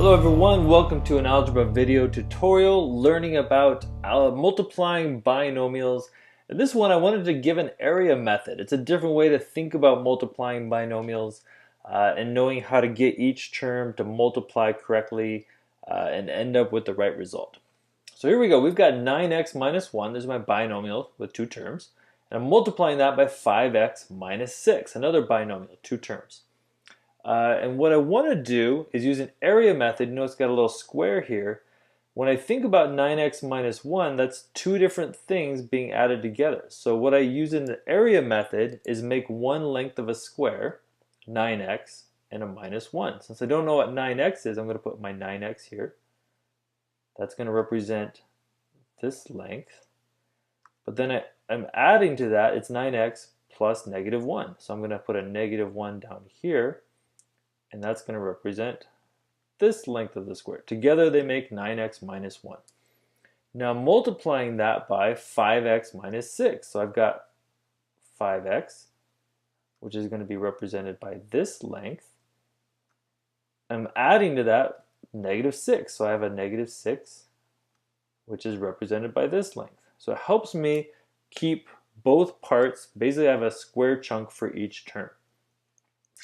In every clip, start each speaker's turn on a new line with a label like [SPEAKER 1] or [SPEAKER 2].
[SPEAKER 1] Hello everyone, welcome to an algebra video tutorial learning about multiplying binomials. In this one I wanted to give an area method. It's a different way to think about multiplying binomials and knowing how to get each term to multiply correctly and end up with the right result. So here we go, we've got 9x minus 1, there's my binomial with two terms, and I'm multiplying that by 5x minus 6, another binomial, two terms. And what I want to do is use an area method. You know it's got a little square here. When I think about 9x minus 1, that's two different things being added together. So what I use in the area method is make one length of a square, 9x, and a minus 1. Since I don't know what 9x is, I'm going to put my 9x here. That's going to represent this length. But then I'm adding to that, it's 9x plus negative 1. So I'm going to put a negative 1 down here. And that's going to represent this length of the square. Together they make 9x minus 1. Now multiplying that by 5x minus 6. So I've got 5x, which is going to be represented by this length. I'm adding to that negative 6. So I have a negative 6, which is represented by this length. So it helps me keep both parts. Basically I have a square chunk for each term.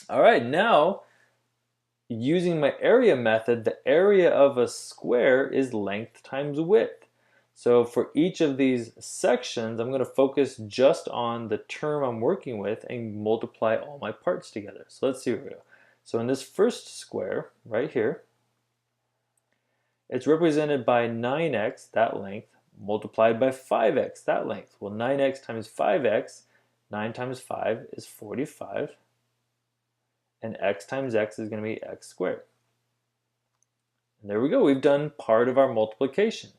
[SPEAKER 1] All right, now using my area method, the area of a square is length times width. So for each of these sections, I'm going to focus just on the term I'm working with and multiply all my parts together. So let's see where we go. So in this first square, right here, it's represented by 9x, that length, multiplied by 5x, that length. Well, 9x times 5x, 9 times 5 is 45. And x times x is going to be x squared. And there we go, we've done part of our multiplication.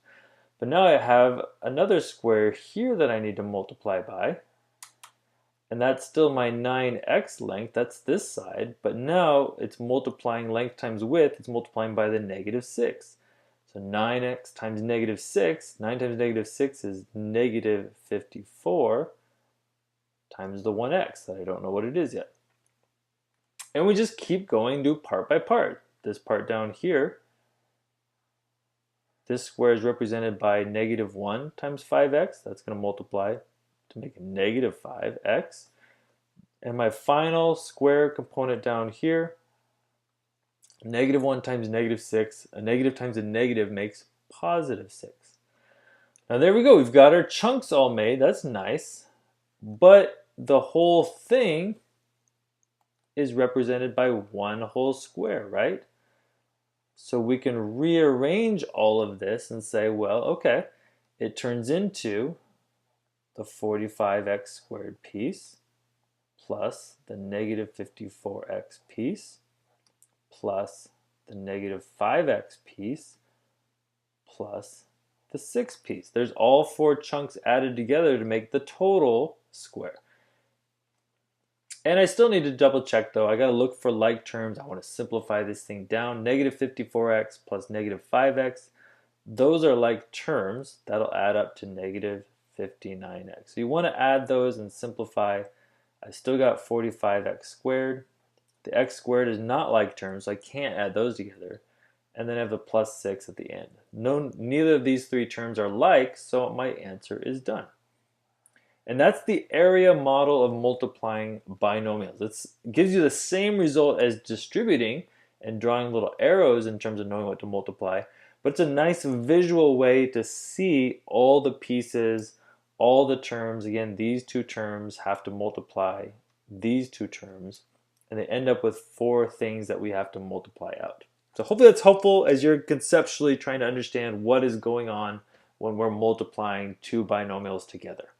[SPEAKER 1] But now I have another square here that I need to multiply by. And that's still my 9x length, that's this side. But now it's multiplying length times width, it's multiplying by the negative 6. So 9x times negative 6, 9 times negative 6 is negative 54 times the 1x that I don't know what it is yet. And we just keep going, do part by part. This part down here, this square is represented by negative 1 times 5x. That's going to multiply to make a negative 5x. And my final square component down here, negative 1 times negative 6. A negative times a negative makes positive 6. Now there we go. We've got our chunks all made. That's nice. But the whole thing is represented by one whole square, right? So we can rearrange all of this and say, well, okay, it turns into the 45x squared piece plus the negative 54x piece plus the negative 5x piece plus the 6 piece. There's all four chunks added together to make the total square. And I still need to double check though. I got to look for like terms. I want to simplify this thing down. Negative 54x plus negative 5x. Those are like terms. That'll add up to negative 59x. So you want to add those and simplify. I still got 45x squared. The x squared is not like terms, so I can't add those together. And then I have the plus 6 at the end. Neither of these three terms are like, so my answer is done. And that's the area model of multiplying binomials. It gives you the same result as distributing and drawing little arrows in terms of knowing what to multiply. But it's a nice visual way to see all the pieces, all the terms. Again, these two terms have to multiply these two terms. And they end up with four things that we have to multiply out. So hopefully that's helpful as you're conceptually trying to understand what is going on when we're multiplying two binomials together.